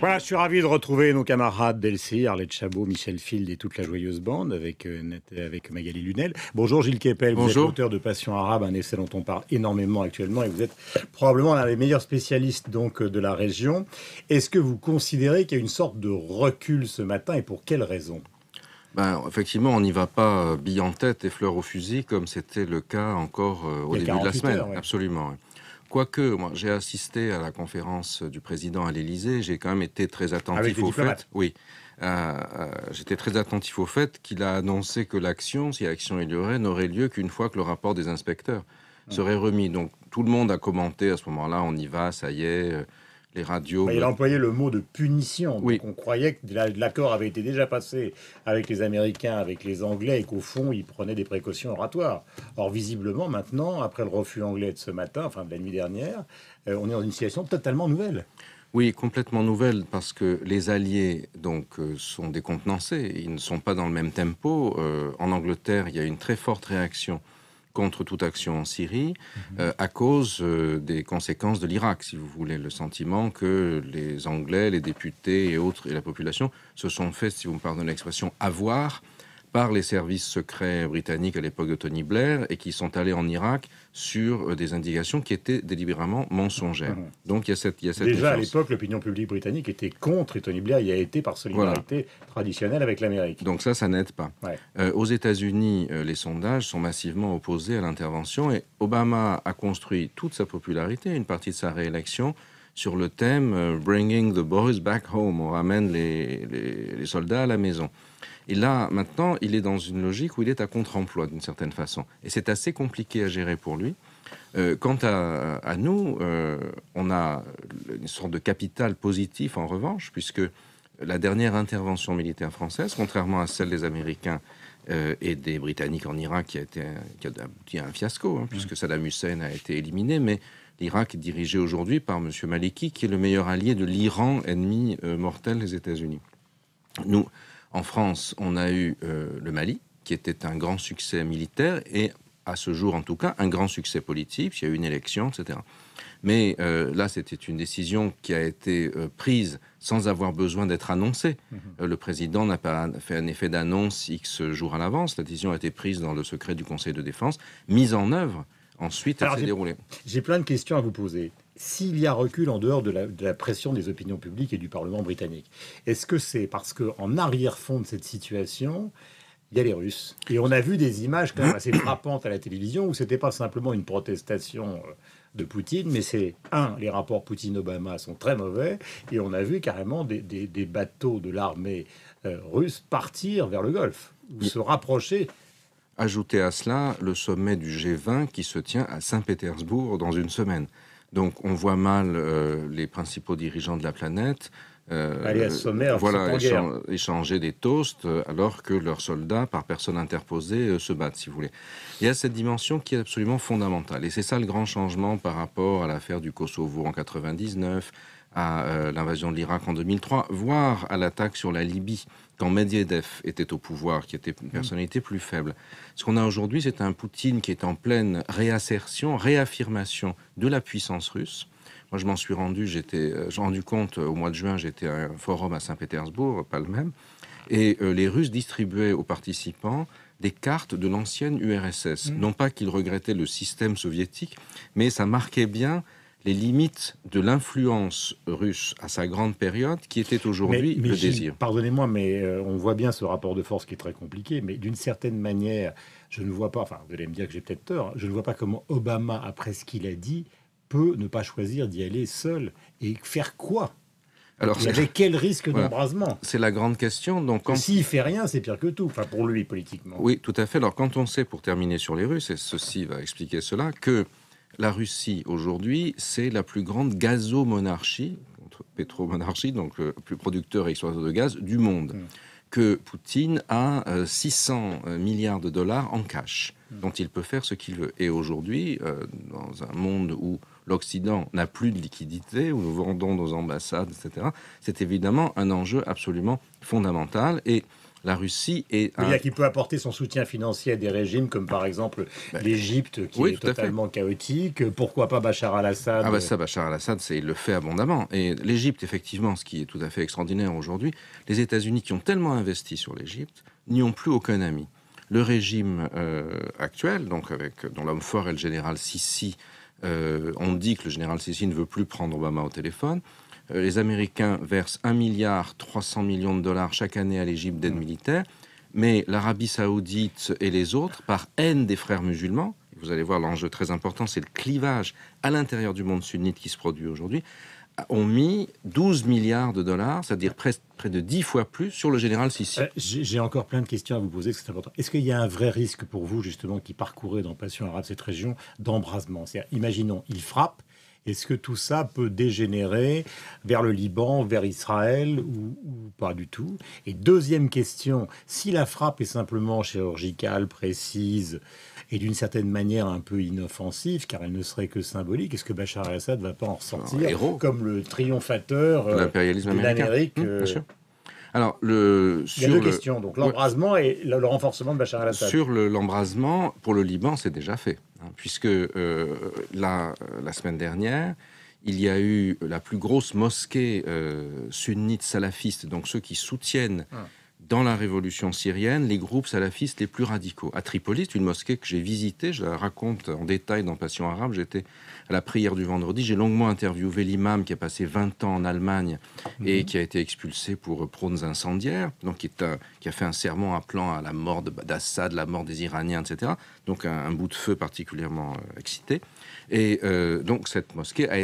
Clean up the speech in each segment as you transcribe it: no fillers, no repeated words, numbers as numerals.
Voilà, je suis ravi de retrouver nos camarades Delcy, Arlette Chabot, Michel Field et toute la joyeuse bande avec Magali Lunel. Bonjour Gilles Kepel, vous êtes Bonjour. l'auteur de Passion arabe, un essai dont on parle énormément actuellement et vous êtes probablement l'un des meilleurs spécialistes donc de la région. Est-ce que vous considérez qu'il y a une sorte de recul ce matin et pour quelles raisons ? Effectivement, on n'y va pas bille en tête et fleurs au fusil comme c'était le cas encore au début de la semaine. Heures, ouais. Absolument. Oui. Quoique, moi, j'ai assisté à la conférence du président à l'Élysée, j'ai quand même été très attentif au fait. Oui, j'étais très attentif au fait qu'il a annoncé que l'action, si action il y aurait, n'aurait lieu qu'une fois que le rapport des inspecteurs serait remis. Donc tout le monde a commenté à ce moment-là, on y va, ça y est. Les radios. Il a employé le mot de punition. Oui. Donc on croyait que l'accord avait été déjà passé avec les Américains, avec les Anglais, et qu'au fond, ils prenaient des précautions oratoires. Or, visiblement, maintenant, après le refus anglais de ce matin, enfin de la nuit dernière, on est dans une situation totalement nouvelle. Oui, complètement nouvelle, parce que les alliés sont décontenancés. Ils ne sont pas dans le même tempo. En Angleterre, il y a une très forte réaction contre toute action en Syrie, à cause des conséquences de l'Irak, si vous voulez, le sentiment que les Anglais, les députés et autres, et la population, se sont fait, si vous me pardonnez l'expression, avoir par les services secrets britanniques à l'époque de Tony Blair, et qui sont allés en Irak sur des indications qui étaient délibérément mensongères. Donc il y a cette Déjà, défense. à l'époque, l'opinion publique britannique était contre, et Tony Blair y a été par solidarité traditionnelle avec l'Amérique. Donc ça n'aide pas. Ouais. Aux États-Unis, les sondages sont massivement opposés à l'intervention, et Obama a construit toute sa popularité, une partie de sa réélection, sur le thème « Bringing the boys back home », on ramène les soldats à la maison. Et là, maintenant, il est dans une logique où il est à contre-emploi, d'une certaine façon. Et c'est assez compliqué à gérer pour lui. Quant à nous, on a une sorte de capital positif, en revanche, puisque la dernière intervention militaire française, contrairement à celle des Américains et des Britanniques en Irak, qui a abouti à un fiasco, puisque Saddam Hussein a été éliminé, mais l'Irak est dirigé aujourd'hui par M. Maliki, qui est le meilleur allié de l'Iran, ennemi mortel des États-Unis. Nous, en France, on a eu le Mali, qui était un grand succès militaire et, à ce jour en tout cas, un grand succès politique. Il y a eu une élection, etc. Mais là, c'était une décision qui a été prise sans avoir besoin d'être annoncée. Le président n'a pas fait un effet d'annonce X jours à l'avance. La décision a été prise dans le secret du Conseil de défense, mise en œuvre. Ensuite, elle s'est déroulée. J'ai plein de questions à vous poser. S'il y a recul en dehors de la pression des opinions publiques et du Parlement britannique, est-ce que c'est parce qu'en arrière-fond de cette situation, il y a les Russes? Et on a vu des images quand même assez frappantes à la télévision où c'était pas simplement une protestation de Poutine, mais c'est, les rapports Poutine-Obama sont très mauvais, et on a vu carrément des bateaux de l'armée russe partir vers le Golfe, ou se rapprocher. Ajoutez à cela le sommet du G20 qui se tient à Saint-Pétersbourg dans une semaine. Donc on voit mal les principaux dirigeants de la planète aller à ce sommet, échanger des toasts alors que leurs soldats, par personne interposée, se battent, si vous voulez. Il y a cette dimension qui est absolument fondamentale. Et c'est ça le grand changement par rapport à l'affaire du Kosovo en 99, à l'invasion de l'Irak en 2003, voire à l'attaque sur la Libye quand Medvedev était au pouvoir, qui était une personnalité plus faible. Ce qu'on a aujourd'hui, c'est un Poutine qui est en pleine réaffirmation de la puissance russe. Moi, je m'en suis rendu compte au mois de juin, j'étais à un forum à Saint-Pétersbourg, pas le même, et les Russes distribuaient aux participants des cartes de l'ancienne URSS. Non pas qu'ils regrettaient le système soviétique, mais ça marquait bien les limites de l'influence russe à sa grande période, qui était aujourd'hui le désir. Pardonnez-moi, mais on voit bien ce rapport de force qui est très compliqué, mais d'une certaine manière, je ne vois pas, enfin, vous allez me dire que j'ai peut-être tort, je ne vois pas comment Obama, après ce qu'il a dit, peut ne pas choisir d'y aller seul. Et faire quoi? Alors, avec quel risque d'embrasement? C'est la grande question. Donc, s'il fait rien, c'est pire que tout, enfin pour lui, politiquement. Oui, tout à fait. Alors, quand on sait, pour terminer sur les Russes, et ceci va expliquer cela, que la Russie, aujourd'hui, c'est la plus grande gazomonarchie, pétromonarchie, donc le plus producteur et exploiteur de gaz du monde. Que Poutine a 600 milliards de dollars en cash, dont il peut faire ce qu'il veut. Et aujourd'hui, dans un monde où l'Occident n'a plus de liquidité, où nous vendons nos ambassades, etc., c'est évidemment un enjeu absolument fondamental. Et la Russie est Il y a qui peut apporter son soutien financier à des régimes comme par exemple l'Égypte qui est totalement chaotique. Pourquoi pas Bachar al-Assad? Ah bah ça, Bachar al-Assad, il le fait abondamment. Et l'Égypte, effectivement, ce qui est tout à fait extraordinaire aujourd'hui, les États-Unis qui ont tellement investi sur l'Égypte n'y ont plus aucun ami. Le régime actuel, donc dont l'homme fort est le général Sisi, on dit que le général Sisi ne veut plus prendre Obama au téléphone. Les Américains versent 1,3 milliard de dollars chaque année à l'Égypte d'aide militaire, mais l'Arabie saoudite et les autres, par haine des frères musulmans, vous allez voir l'enjeu très important, c'est le clivage à l'intérieur du monde sunnite qui se produit aujourd'hui, ont mis 12 milliards de dollars, c'est-à-dire près de 10 fois plus, sur le général Sisi. J'ai encore plein de questions à vous poser, c'est important. Est-ce qu'il y a un vrai risque pour vous, justement, qui parcourez dans Passion arabe cette région, d'embrasement? C'est-à-dire, imaginons, il frappe, est-ce que tout ça peut dégénérer vers le Liban, vers Israël ou pas du tout? Et deuxième question, si la frappe est simplement chirurgicale, précise et d'une certaine manière un peu inoffensive, car elle ne serait que symbolique, est-ce que Bachar el-Assad ne va pas en ressortir comme le triomphateur de l'impérialisme américain? d'Amérique Bien sûr. Alors, il y a deux questions, donc l'embrasement et le renforcement de Bachar el-Assad. Sur l'embrasement, pour le Liban, c'est déjà fait, puisque la semaine dernière, il y a eu la plus grosse mosquée sunnite salafiste, donc ceux qui soutiennent dans la révolution syrienne les groupes salafistes les plus radicaux. À Tripoli, c'est une mosquée que j'ai visitée, je la raconte en détail dans Passion arabe, j'étais à la prière du vendredi, j'ai longuement interviewé l'imam qui a passé 20 ans en Allemagne et qui a été expulsé pour prônes incendiaires, donc qui a fait un sermon appelant à la mort d'Assad, la mort des Iraniens, etc. Donc un bout de feu particulièrement excité. Et donc cette mosquée a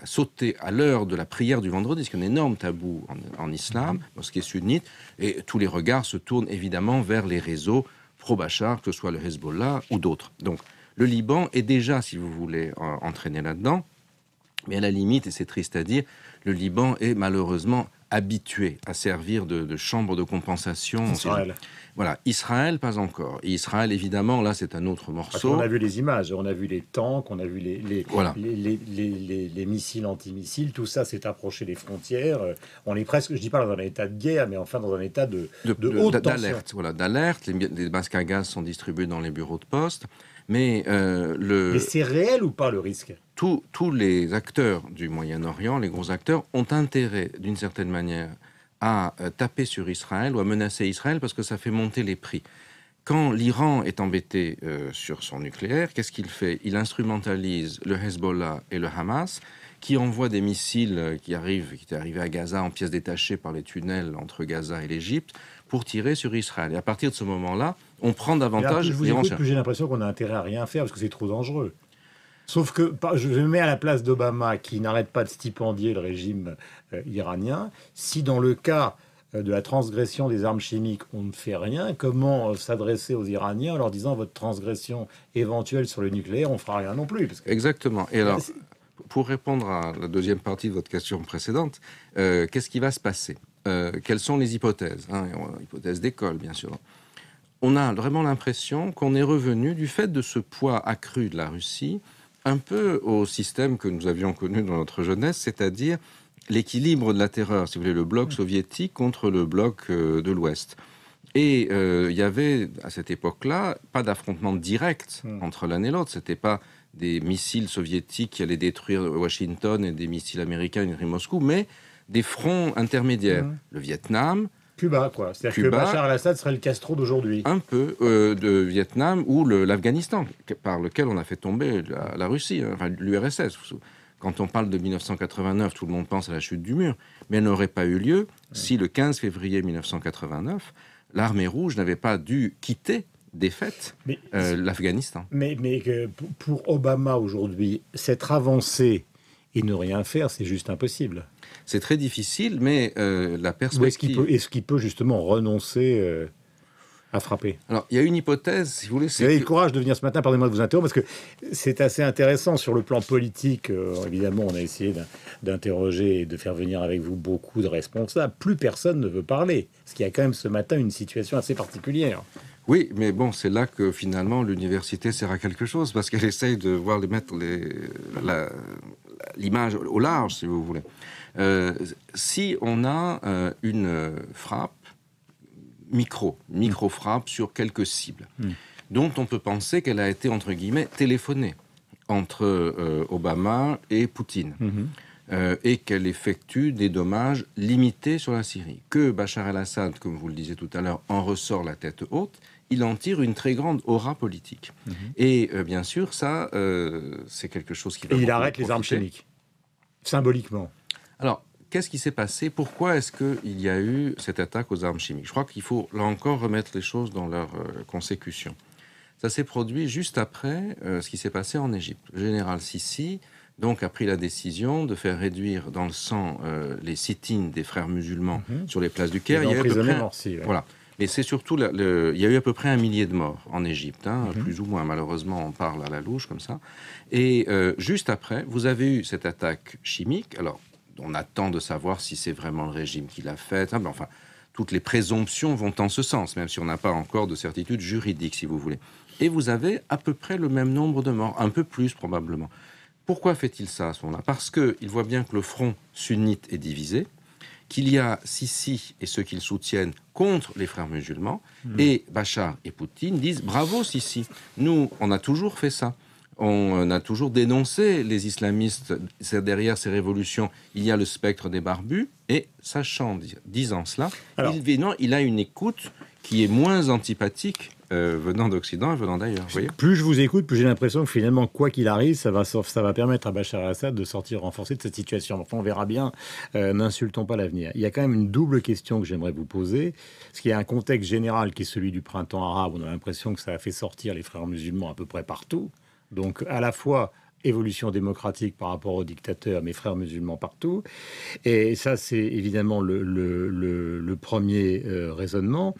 sautée à l'heure de la prière du vendredi, c'est un énorme tabou en islam, mosquée sunnite, et tous les regards se tournent évidemment vers les réseaux pro-Bachar, que ce soit le Hezbollah ou d'autres. Donc le Liban est déjà, si vous voulez, entraîné là-dedans, mais à la limite, et c'est triste à dire, le Liban est malheureusement habitué à servir de chambre de compensation. Israël. Voilà, Israël, pas encore. Et Israël, évidemment, là, c'est un autre morceau. On a vu les images, on a vu les tanks, on a vu les missiles antimissiles, tout ça s'est approché des frontières. On est presque, je dis pas dans un état de guerre, mais enfin dans un état de haute tension. D'alerte, voilà, d'alerte. Les masques à gaz sont distribués dans les bureaux de poste. Mais c'est réel ou pas le risque? Tous les acteurs du Moyen-Orient, les gros acteurs, ont intérêt, d'une certaine manière, à taper sur Israël ou à menacer Israël parce que ça fait monter les prix. Quand l'Iran est embêté sur son nucléaire, qu'est-ce qu'il fait? Il instrumentalise le Hezbollah et le Hamas, qui envoient des missiles qui étaient arrivés à Gaza en pièces détachées par les tunnels entre Gaza et l'Égypte, pour tirer sur Israël. Et à partir de ce moment-là, on prend davantage... Plus je vous écoute, plus j'ai l'impression qu'on a intérêt à rien faire parce que c'est trop dangereux. Sauf que je me mets à la place d'Obama qui n'arrête pas de stipendier le régime iranien. Si dans le cas de la transgression des armes chimiques, on ne fait rien, comment s'adresser aux Iraniens en leur disant votre transgression éventuelle sur le nucléaire, on ne fera rien non plus parce que... Exactement. Et alors, pour répondre à la deuxième partie de votre question précédente, qu'est-ce qui va se passer? Quelles sont les hypothèses? Hypothèses d'école, bien sûr. On a vraiment l'impression qu'on est revenu du fait de ce poids accru de la Russie un peu au système que nous avions connu dans notre jeunesse, c'est-à-dire l'équilibre de la terreur, si vous voulez, le bloc soviétique contre le bloc de l'Ouest. Et il y avait, à cette époque-là, pas d'affrontement direct entre l'un et l'autre. C'était pas des missiles soviétiques qui allaient détruire Washington et des missiles américains qui détruire Moscou, mais des fronts intermédiaires. Le Vietnam... Cuba, quoi. C'est-à-dire que Bachar el-Assad serait le Castro d'aujourd'hui. Un peu de Vietnam ou l'Afghanistan, par lequel on a fait tomber la Russie, enfin l'URSS. Quand on parle de 1989, tout le monde pense à la chute du mur, mais elle n'aurait pas eu lieu si le 15 février 1989, l'armée rouge n'avait pas dû quitter défaite l'Afghanistan. Mais pour Obama aujourd'hui, cette avancée et ne rien faire, c'est juste impossible. C'est très difficile, mais la perspective... Est-ce qu'il peut justement renoncer à frapper? Alors, il y a une hypothèse, si vous voulez... Vous avez eu le courage de venir ce matin, pardonnez-moi de vous interrompre, parce que c'est assez intéressant sur le plan politique. Évidemment, on a essayé d'interroger et de faire venir avec vous beaucoup de responsables. Plus personne ne veut parler, parce qu'il y a quand même ce matin une situation assez particulière. Oui, mais bon, c'est là que finalement l'université sert à quelque chose, parce qu'elle essaye de mettre l'image au large, si vous voulez. Si on a une frappe micro-frappe sur quelques cibles, dont on peut penser qu'elle a été, entre guillemets, téléphonée entre Obama et Poutine. Et qu'elle effectue des dommages limités sur la Syrie. Que Bachar el-Assad, comme vous le disiez tout à l'heure, en ressort la tête haute, il en tire une très grande aura politique. Et bien sûr, ça, c'est quelque chose qui va... Et il arrête les armes chimiques, symboliquement. Alors, qu'est-ce qui s'est passé? Pourquoi est-ce qu'il y a eu cette attaque aux armes chimiques? Je crois qu'il faut, là encore, remettre les choses dans leur consécution. Ça s'est produit juste après ce qui s'est passé en Égypte. Le général Sissi donc a pris la décision de faire réduire dans le sang les sit-ins des frères musulmans sur les places du Caire. Il y a eu voilà. Mais c'est surtout, il y a eu à peu près 1 millier de morts en Égypte, plus ou moins, malheureusement, on parle à la louche comme ça. Et juste après, vous avez eu cette attaque chimique. Alors, on attend de savoir si c'est vraiment le régime qui l'a faite. Mais enfin, toutes les présomptions vont en ce sens, même si on n'a pas encore de certitude juridique, si vous voulez. Et vous avez à peu près le même nombre de morts, un peu plus probablement. Pourquoi fait-il ça à ce moment-là? Parce qu'il voit bien que le front sunnite est divisé, qu'il y a Sissi et ceux qui le soutiennent contre les frères musulmans, et Bachar et Poutine disent « Bravo Sissi, nous, on a toujours fait ça. On a toujours dénoncé les islamistes. Derrière ces révolutions, il y a le spectre des barbus. » Et disant cela, il a une écoute qui est moins antipathique venant d'Occident et venant d'ailleurs. Plus je vous écoute, plus j'ai l'impression que finalement, quoi qu'il arrive, ça va permettre à Bachar el-Assad de sortir renforcé de cette situation. Enfin, on verra bien, n'insultons pas l'avenir. Il y a quand même une double question que j'aimerais vous poser, parce qu'il y a un contexte général qui est celui du printemps arabe. On a l'impression que ça a fait sortir les frères musulmans à peu près partout. Donc, à la fois évolution démocratique par rapport aux dictateurs, mes frères musulmans partout. Et ça, c'est évidemment le premier raisonnement.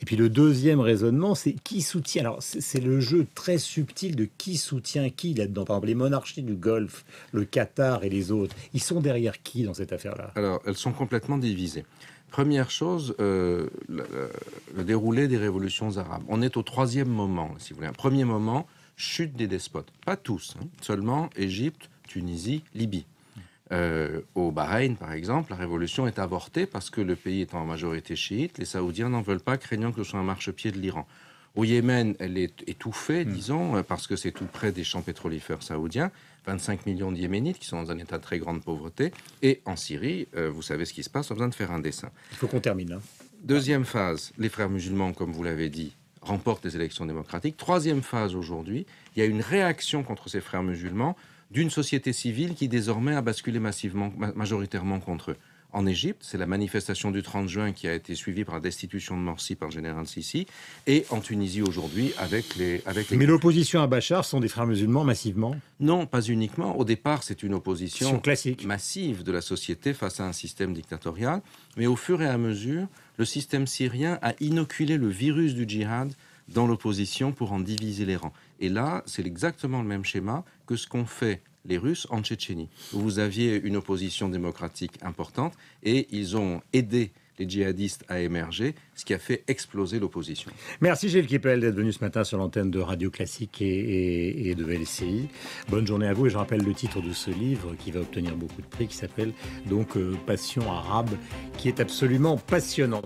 Et puis le deuxième raisonnement, c'est qui soutient. Alors, c'est le jeu très subtil de qui soutient qui là-dedans. Par exemple, les monarchies du Golfe, le Qatar et les autres, ils sont derrière qui dans cette affaire-là? Alors, elles sont complètement divisées. Première chose, le déroulé des révolutions arabes. On est au troisième moment, si vous voulez. Un premier moment, chute des despotes. Pas tous, seulement Égypte, Tunisie, Libye. Au Bahreïn, par exemple, la révolution est avortée parce que le pays étant en majorité chiite, les Saoudiens n'en veulent pas, craignant que ce soit un marchepied de l'Iran. Au Yémen, elle est étouffée, disons, parce que c'est tout près des champs pétrolifères saoudiens. 25 millions de Yéménites qui sont dans un état de très grande pauvreté. Et en Syrie, vous savez ce qui se passe, on a besoin de faire un dessin. Il faut qu'on termine. Deuxième phase, les frères musulmans, comme vous l'avez dit, remportent les élections démocratiques. Troisième phase aujourd'hui, il y a une réaction contre ces frères musulmans d'une société civile qui désormais a basculé majoritairement contre eux. En Égypte, c'est la manifestation du 30 juin qui a été suivie par la destitution de Morsi par le général Sissi, et en Tunisie aujourd'hui avec les... Mais l'opposition à Bachar sont des frères musulmans massivement? Non, pas uniquement. Au départ, c'est une opposition classique, massive de la société face à un système dictatorial, mais au fur et à mesure, le système syrien a inoculé le virus du djihad dans l'opposition pour en diviser les rangs. Et là, c'est exactement le même schéma que ce qu'ont fait les Russes en Tchétchénie, où vous aviez une opposition démocratique importante et ils ont aidé les djihadistes à émerger, ce qui a fait exploser l'opposition. Merci Gilles Kepel d'être venu ce matin sur l'antenne de Radio Classique et de LCI. Bonne journée à vous, et je rappelle le titre de ce livre qui va obtenir beaucoup de prix, qui s'appelle donc Passion arabe, qui est absolument passionnant.